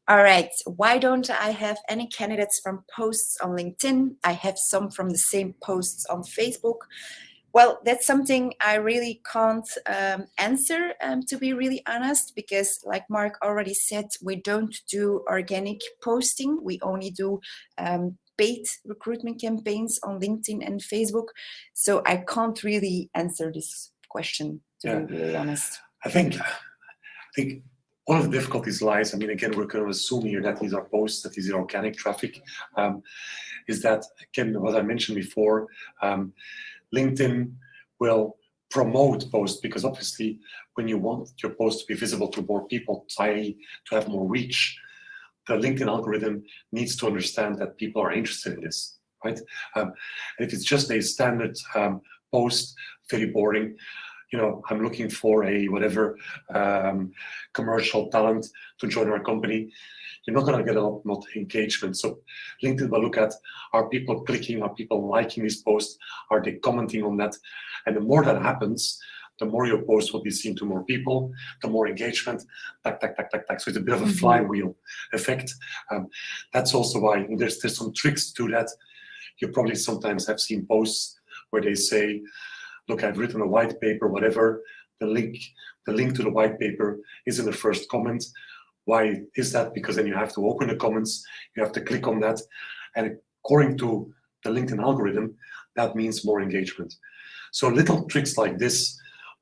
All right, why don't I have any candidates from posts on LinkedIn? I have some from the same posts on Facebook. Well, that's something I really can't answer, to be really honest, because like Mark already said, we don't do organic posting. We only do paid recruitment campaigns on LinkedIn and Facebook. So I can't really answer this question, to be really honest. I think one of the difficulties lies, again, we're going to assume here that these are posts, that these are organic traffic, is that, again, what I mentioned before, LinkedIn will promote posts, because obviously when you want your post to be visible to more people, to have more reach, the LinkedIn algorithm needs to understand that people are interested in this, right? If it's just a standard post, very boring, I'm looking for a whatever commercial talent to join our company, you're not going to get a lot of engagement. So LinkedIn will look at, are people clicking, are people liking this post, are they commenting on that? And the more that happens, the more your post will be seen to more people, the more engagement, tack, tack, tack, tack, tack. So it's a bit of a flywheel effect. That's also why there's some tricks to that. You probably sometimes have seen posts where they say, look, I've written a white paper, whatever, the link to the white paper is in the first comment. Why is that? Because then you have to open the comments, you have to click on that, and according to the LinkedIn algorithm, that means more engagement. So little tricks like this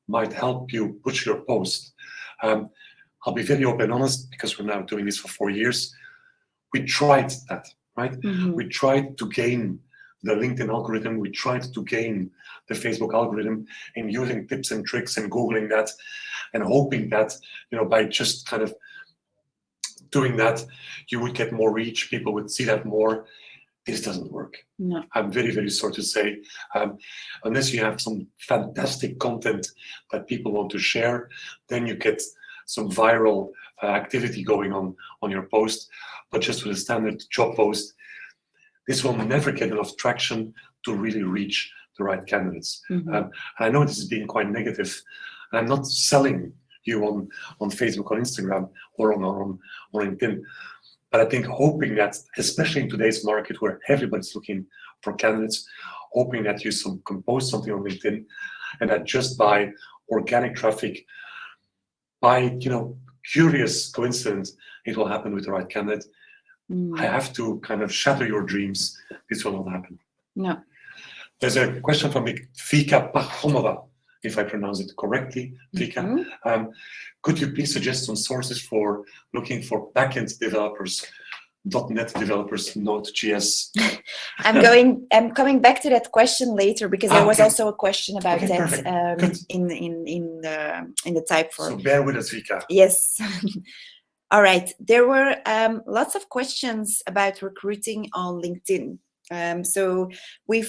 might help you push your post. I'll be very open and honest, because we're now doing this for 4 years. We tried that, right? We tried to gain the LinkedIn algorithm. We tried to gain the Facebook algorithm, and using tips and tricks and Googling that and hoping that, by just kind of doing that, you would get more reach, people would see that more. This doesn't work. No. I'm very, very sorry to say. Unless you have some fantastic content that people want to share, then you get some viral activity going on your post. But just with a standard job post, this will never get enough traction to really reach the right candidates. And I know this is being quite negative. And I'm not selling you on Facebook, on Instagram, or on LinkedIn. But I think hoping that, especially in today's market where everybody's looking for candidates, hoping that you can post something on LinkedIn, and that just by organic traffic, by curious coincidence, it will happen with the right candidate. I have to kind of shatter your dreams. This will not happen. No. There's a question from Vika Pachomova, if I pronounce it correctly, Vika. Could you please suggest some sources for looking for backend developers, .NET developers, Node.js? I'm coming back to that question later, because there was also a question about that in the type form. So bear with us, Vika. Yes. All right. There were lots of questions about recruiting on LinkedIn. So we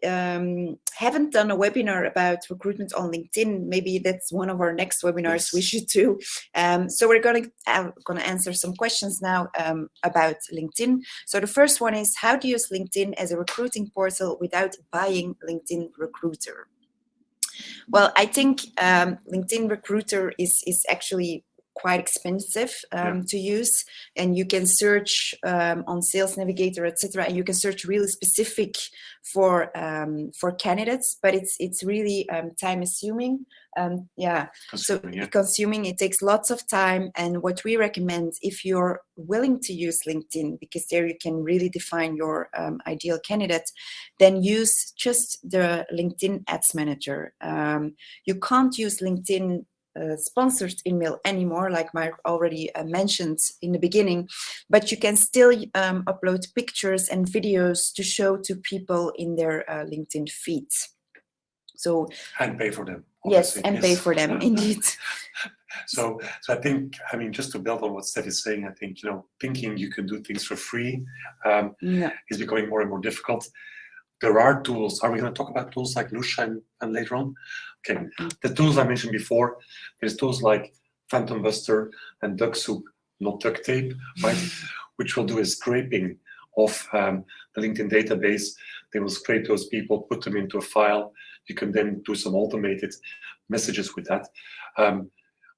haven't done a webinar about recruitment on LinkedIn. Maybe that's one of our next webinars we should do. So we're going to answer some questions now about LinkedIn. So the first one is, how to use LinkedIn as a recruiting portal without buying LinkedIn Recruiter? Well, I think LinkedIn Recruiter is actually quite expensive to use, and you can search on Sales Navigator, etc., and you can search really specific for candidates, but it's really time assuming. Consuming, it takes lots of time. And what we recommend, if you're willing to use LinkedIn, because there you can really define your ideal candidate, then use just the LinkedIn Ads Manager. You can't use LinkedIn sponsored email anymore, like Mark already mentioned in the beginning, but you can still upload pictures and videos to show to people in their LinkedIn feeds. So and pay for them. Yes, and pay for them, indeed. So I think, just to build on what Steph is saying, I think, thinking you can do things for free is becoming more and more difficult. There are tools. Are we going to talk about tools like Lusha and later on? Okay. The tools I mentioned before, there's tools like Phantom Buster and Duck Soup, not duct tape, right? Which will do a scraping of the LinkedIn database. They will scrape those people, put them into a file. You can then do some automated messages with that.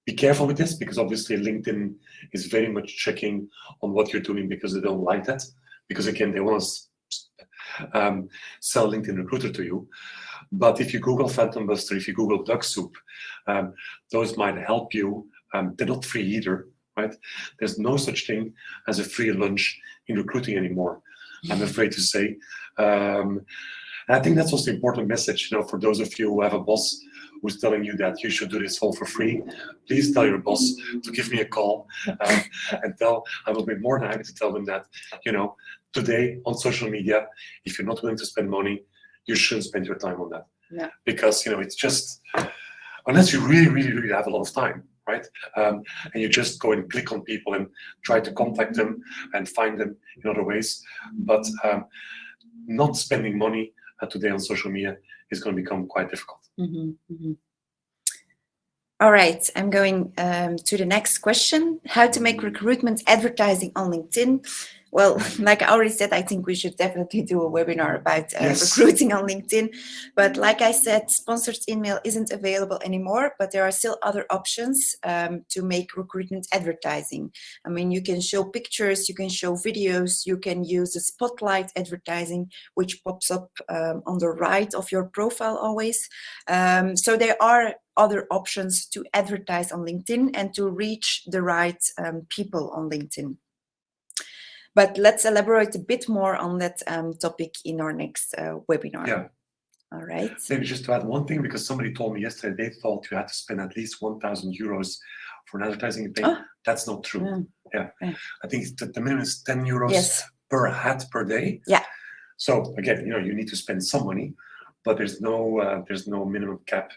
Be careful with this, because obviously LinkedIn is very much checking on what you're doing, because they don't like that. Because again, they want to sell LinkedIn Recruiter to you. But if you Google Phantom Buster, if you Google Duck Soup, those might help you. They're not free either, right? There's no such thing as a free lunch in recruiting anymore, I'm afraid to say. And I think that's also the important message, for those of you who have a boss who's telling you that you should do this all for free. Please tell your boss to give me a call and I will be more than happy to tell them that, today on social media, if you're not willing to spend money, you shouldn't spend your time on that. Yeah. Because, it's just, unless you really, really, really have a lot of time, right? And you just go and click on people and try to contact them and find them in other ways. But not spending money today on social media is going to become quite difficult. All right, I'm going to the next question. How to make recruitment advertising on LinkedIn? Well, like I already said, I think we should definitely do a webinar about Yes. recruiting on LinkedIn. But like I said, sponsored email isn't available anymore, but there are still other options to make recruitment advertising. I mean, you can show pictures, you can show videos, you can use the spotlight advertising, which pops up on the right of your profile always. So there are other options to advertise on LinkedIn and to reach the right people on LinkedIn. But let's elaborate a bit more on that topic in our next webinar. Yeah. All right. Maybe just to add one thing, because somebody told me yesterday they thought you had to spend at least 1,000 euros for an advertising campaign. Oh. That's not true. Yeah. I think the minimum is 10 euros Yes. per ad per day. Yeah. So again, you need to spend some money, but there's no minimum cap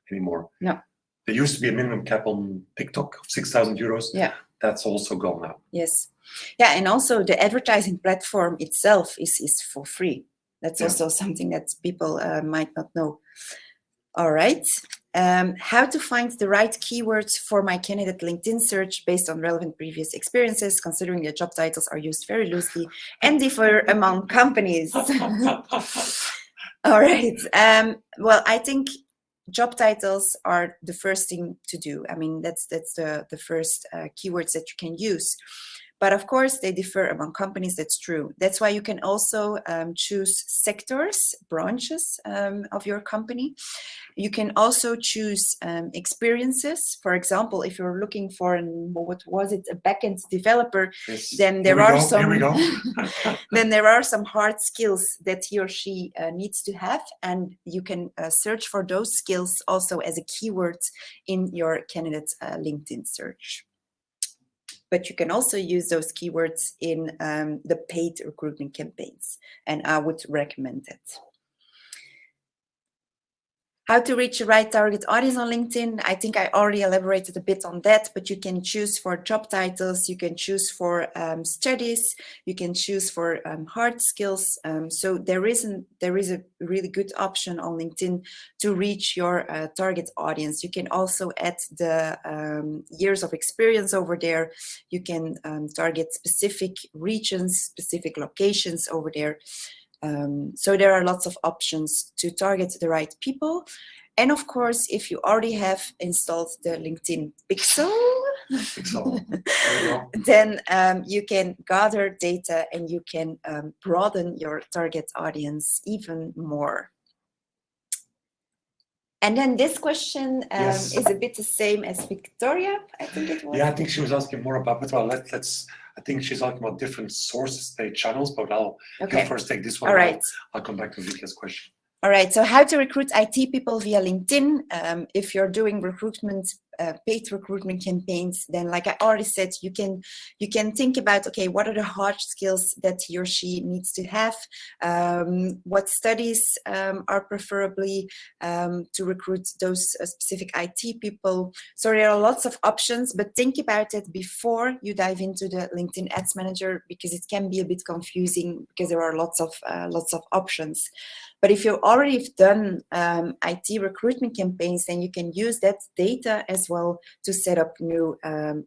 anymore. No. There used to be a minimum cap on TikTok of 6,000 euros. Yeah. That's also gone now. Yes. Yeah, and also the advertising platform itself is for free. That's also something that people might not know. All right. How to find the right keywords for my candidate LinkedIn search based on relevant previous experiences, considering the job titles are used very loosely and differ among companies. All right. Well, I think job titles are the first thing to do. I mean, that's the first keywords that you can use. But of course, they differ among companies. That's true. That's why you can also choose sectors, branches of your company. You can also choose experiences. For example, if you're looking for a backend developer, Yes. then there are some hard skills that he or she needs to have, and you can search for those skills also as a keyword in your candidate LinkedIn search. But you can also use those keywords in the paid recruitment campaigns, and I would recommend it. How to reach the right target audience on LinkedIn. I think I already elaborated a bit on that, but you can choose for job titles, you can choose for studies, you can choose for hard skills. So there is a really good option on LinkedIn to reach your target audience. You can also add the years of experience over there. You can target specific regions, specific locations over there. So there are lots of options to target the right people. And of course, if you already have installed the LinkedIn Pixel, then you can gather data and you can broaden your target audience even more. And then this question is a bit the same as Victoria, I think it was. Yeah, I think she was asking more about, but well, I think she's talking about different sources, paid channels, but you first take this one. All right. I'll come back to Vika's question. All right, so how to recruit IT people via LinkedIn. If you're doing recruitment, paid recruitment campaigns, then like I already said, you can think about, okay, what are the hard skills that he or she needs to have? What studies are preferably to recruit those specific IT people? So there are lots of options, but think about it before you dive into the LinkedIn Ads Manager, because it can be a bit confusing because there are lots of options. But if you already have done IT recruitment campaigns, then you can use that data as well to set up new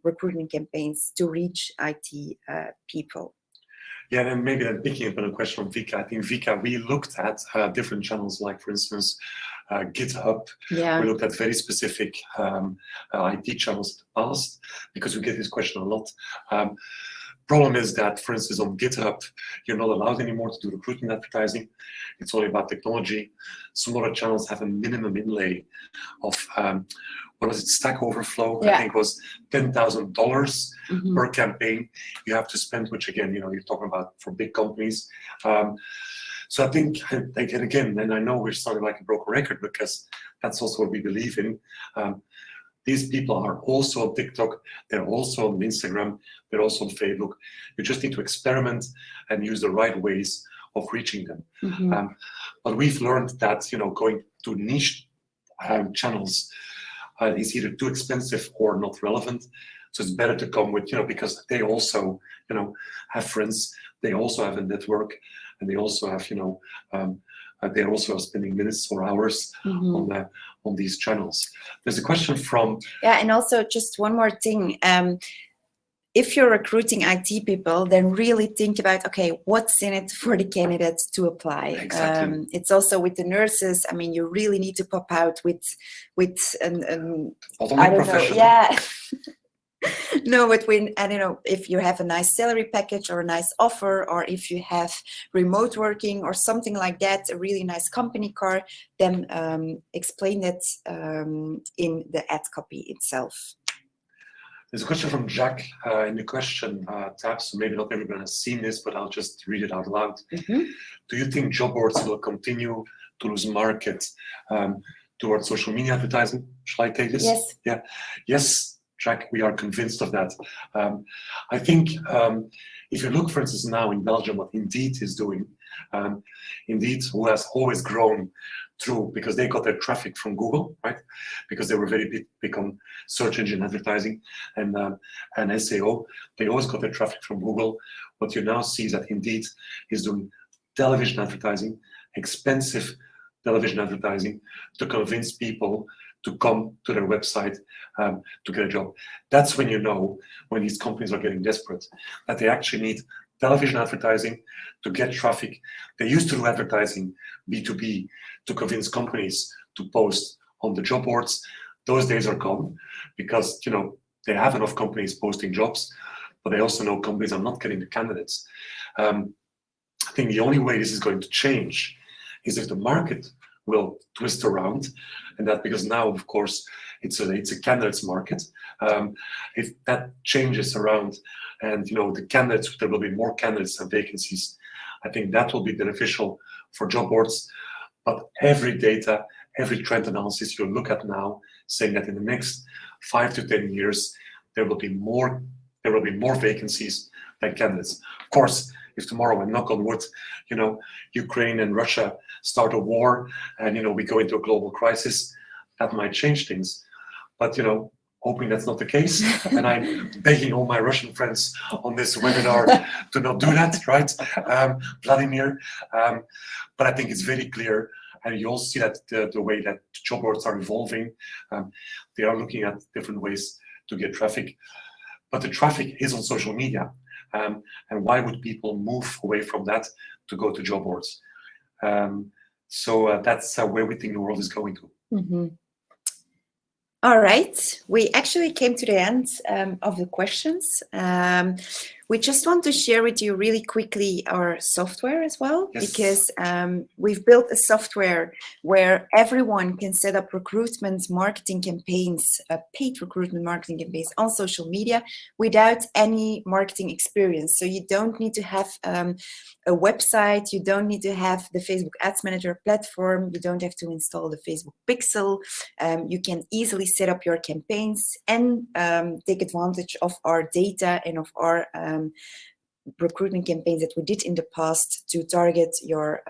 recruitment campaigns to reach IT people. Yeah, and maybe then picking up on a question from Vika. I think, Vika, we looked at different channels, like, for instance, GitHub. Yeah. We looked at very specific IT channels in the past, because we get this question a lot. Problem is that, for instance, on GitHub, you're not allowed anymore to do recruitment advertising. It's only about technology. Some other channels have a minimum inlay of, Stack Overflow, I think was $10,000 per campaign you have to spend, which again, you're talking about for big companies. So I think, again, and I know we're sounding like a broken record, because that's also what we believe in. These people are also on TikTok, they're also on Instagram, they're also on Facebook. You just need to experiment and use the right ways of reaching them. But we've learned that, going to niche channels is either too expensive or not relevant. So it's better to come with, because they also, have friends, they also have a network, and they also have, they're also spending minutes or hours on these channels. There's a question from... Yeah, and also just one more thing. if you're recruiting IT people, then really think about, okay, what's in it for the candidates to apply. Exactly. It's also with the nurses. I mean, you really need to pop out with an I don't know, yeah. No, but when, I don't know, if you have a nice salary package or a nice offer, or if you have remote working or something like that, a really nice company car, then explain that in the ad copy itself. There's a question from Jack in the question tab, so maybe not everyone has seen this, but I'll just read it out loud. Mm-hmm. Do you think job boards will continue to lose market towards social media advertising? Shall I take this? Yes. Yeah. Yes, Jack, we are convinced of that. I think if you look, for instance, now in Belgium, what Indeed is doing, Indeed, who has always grown through, because they got their traffic from Google, right? Because they were very big on search engine advertising and SEO. They always got their traffic from Google. What you now see is that Indeed is doing television advertising, expensive television advertising, to convince people to come to their website to get a job. That's when you know, when these companies are getting desperate, that they actually need television advertising to get traffic. They used to do advertising B2B to convince companies to post on the job boards. Those days are gone, because they have enough companies posting jobs, but they also know companies are not getting the candidates. I think the only way this is going to change is if the market will twist around, and that, because now, of course, it's a candidates market. If that changes around, and the candidates, there will be more candidates and vacancies, I think that will be beneficial for job boards. But every data, every trend analysis you look at now, saying that in the next 5 to 10 years there will be more vacancies than candidates. Of course, if tomorrow, and knock on wood, Ukraine and Russia start a war, and we go into a global crisis, that might change things. But hoping that's not the case, and I'm begging all my Russian friends on this webinar to not do that, right, Vladimir? But I think it's very clear, and you also see that the way that job boards are evolving, they are looking at different ways to get traffic. But the traffic is on social media. And why would people move away from that to go to job boards? So that's where we think the world is going to. Mm-hmm. All right, we actually came to the end of the questions. We just want to share with you really quickly our software as well, Yes. Because we've built a software where everyone can set up recruitment marketing campaigns, paid recruitment marketing campaigns on social media without any marketing experience. So you don't need to have a website, you don't need to have the Facebook Ads Manager platform, you don't have to install the Facebook Pixel. You can easily set up your campaigns and take advantage of our data and of our recruitment campaigns that we did in the past to target your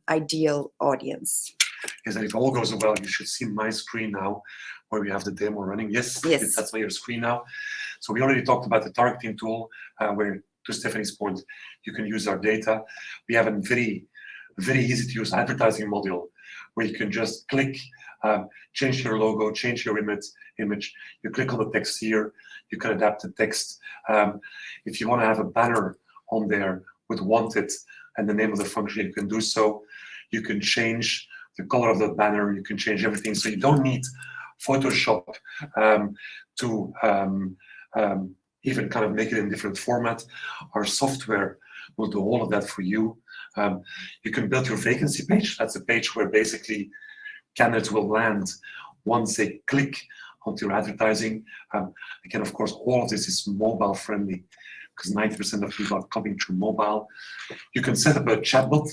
ideal audience. Yes, and if all goes well, you should see my screen now where we have the demo running. Yes. That's my screen now. So we already talked about the targeting tool where, to Stephanie's point, you can use our data. We have a very, very easy to use advertising module where you can just click, change your logo, change your image. You click on the text here, you can adapt the text. If you want to have a banner on there with wanted and the name of the function, you can do so. You can change the color of the banner, you can change everything. So you don't need Photoshop to even kind of make it in different format. Our software will do all of that for you. You can build your vacancy page. That's a page where basically candidates will land once they click onto your advertising. Again, of course, all of this is mobile friendly because 90% of people are coming through mobile. You can set up a chatbot.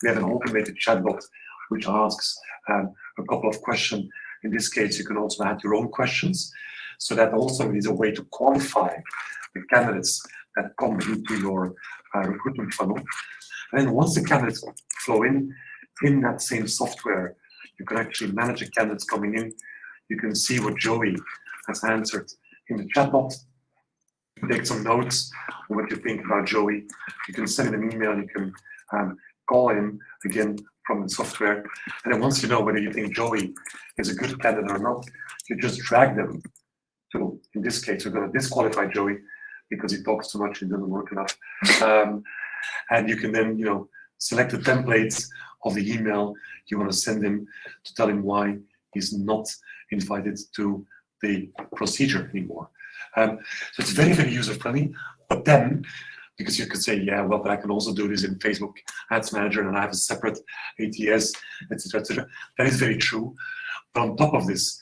We have an automated chatbot which asks a couple of questions. In this case, you can also add your own questions. So that also is a way to qualify the candidates that come into your recruitment funnel. And then once the candidates flow in that same software, you can actually manage the candidates coming in. You can see what Joey has answered in the chatbot. Take some notes on what you think about Joey. You can send him an email. You can call him again from the software. And then once you know whether you think Joey is a good candidate or not, you just drag them. So in this case, we're going to disqualify Joey. because he talks too much and doesn't work enough. And you can then, select the templates of the email you want to send him to tell him why he's not invited to the procedure anymore. So it's very, very user-friendly. But then, because you could say, yeah, well, but I can also do this in Facebook Ads Manager and I have a separate ATS, etc., etc. That is very true. But on top of this,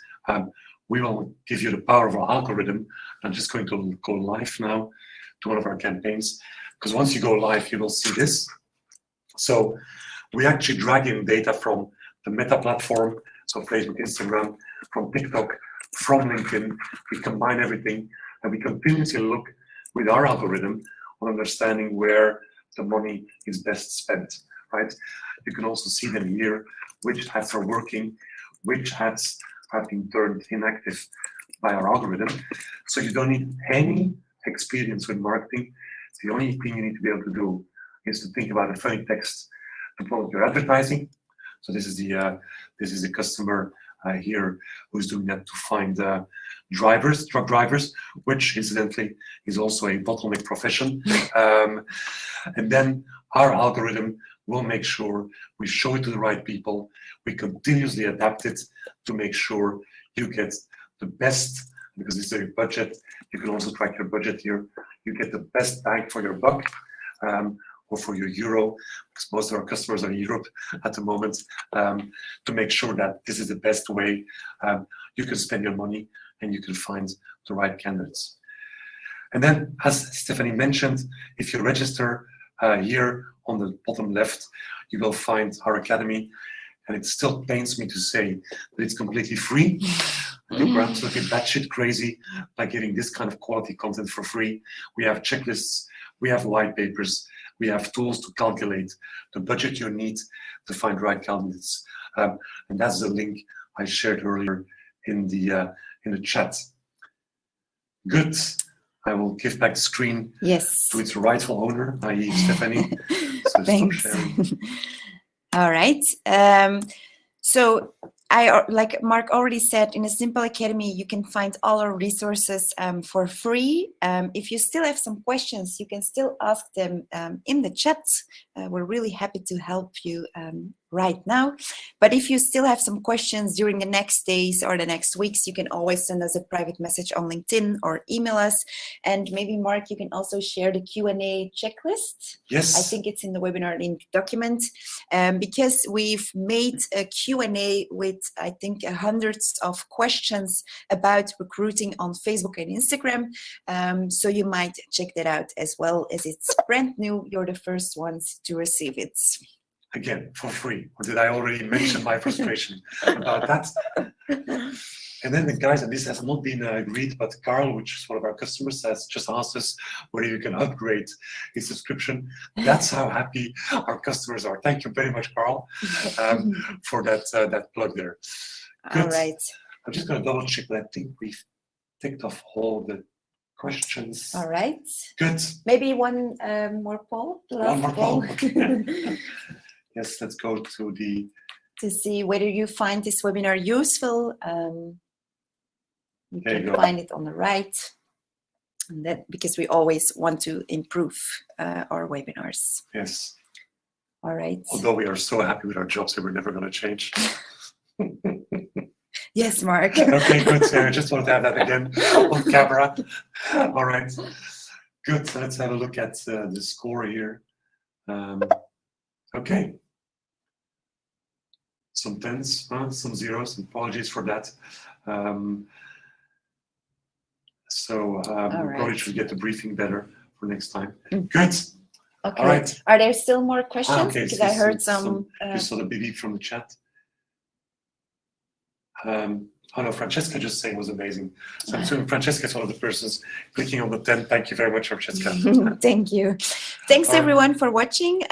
we will give you the power of our algorithm. I'm just going to go live now to one of our campaigns, because once you go live, you will see this. So we actually drag in data from the Meta platform, so Facebook, Instagram, from TikTok, from LinkedIn. We combine everything and we continuously look with our algorithm on understanding where the money is best spent, right? You can also see them here, which ads are working, which ads have been turned inactive by our algorithm. So you don't need any experience with marketing. The only thing you need to be able to do is to think about a funny text to promote your advertising. So this is the customer here who's doing that to find truck drivers, which incidentally is also a bottleneck profession. And then our algorithm will make sure we show it to the right people. We continuously adapt it to make sure you get the best, because this is a budget. You can also track your budget here. You get the best bang for your buck. Or for your euro, because most of our customers are in Europe at the moment, to make sure that this is the best way you can spend your money and you can find the right candidates. And then, as Stephanie mentioned, if you register here on the bottom left, you will find our academy. And it still pains me to say that it's completely free. I think we're absolutely batshit crazy by getting this kind of quality content for free. We have checklists, we have white papers, we have tools to calculate the budget you need to find right candidates. And that's the link I shared earlier in the chat. Good. I will give back the screen to its rightful owner, i.e. Stephanie. So Thanks. stop sharing. All right. So like Mark already said, in a Simple Academy, you can find all our resources for free. If you still have some questions, you can still ask them in the chat. We're really happy to help you right now. But if you still have some questions during the next days or the next weeks, you can always send us a private message on LinkedIn or email us. And maybe, Mark, you can also share the Q&A checklist. Yes. I think it's in the webinar link document, because we've made a Q&A with, I think, hundreds of questions about recruiting on Facebook and Instagram. So you might check that out as well, as it's brand new. You're the first ones to receive it. Again, for free. Or did I already mention my frustration about that? And then the guys, and this has not been agreed, but Carl, which is one of our customers, has just asked us whether you can upgrade his subscription. That's how happy our customers are. Thank you very much, Carl, for that plug there. Good. All right. I'm just going to double check that I think we've ticked off all the questions. All right. Good. Maybe one more poll. One more poll. Okay. Yes, let's go to the... To see whether you find this webinar useful. You can find it on the right. And that because we always want to improve our webinars. Yes. All right. Although we are so happy with our jobs that we're never going to change. Yes, Mark. Okay, good. So I just wanted to have that again on camera. All right. Good. So let's have a look at the score here. Okay. Some tens, some zeros. Apologies for that. Probably should get the briefing better for next time. Good. Okay. All right. Are there still more questions? Okay, because I heard some. You saw the BB from the chat. Oh no, Francesca just saying was amazing. So I'm assuming Francesca is one of the persons clicking on the 10. Thank you very much, Francesca. Thank you. Thanks everyone for watching.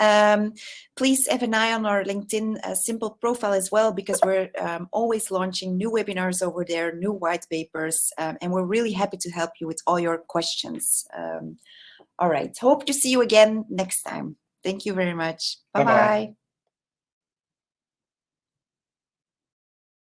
Please have an eye on our LinkedIn Simple profile as well, because we're always launching new webinars over there, new white papers, and we're really happy to help you with all your questions. All right, hope to see you again next time. Thank you very much. Bye-bye.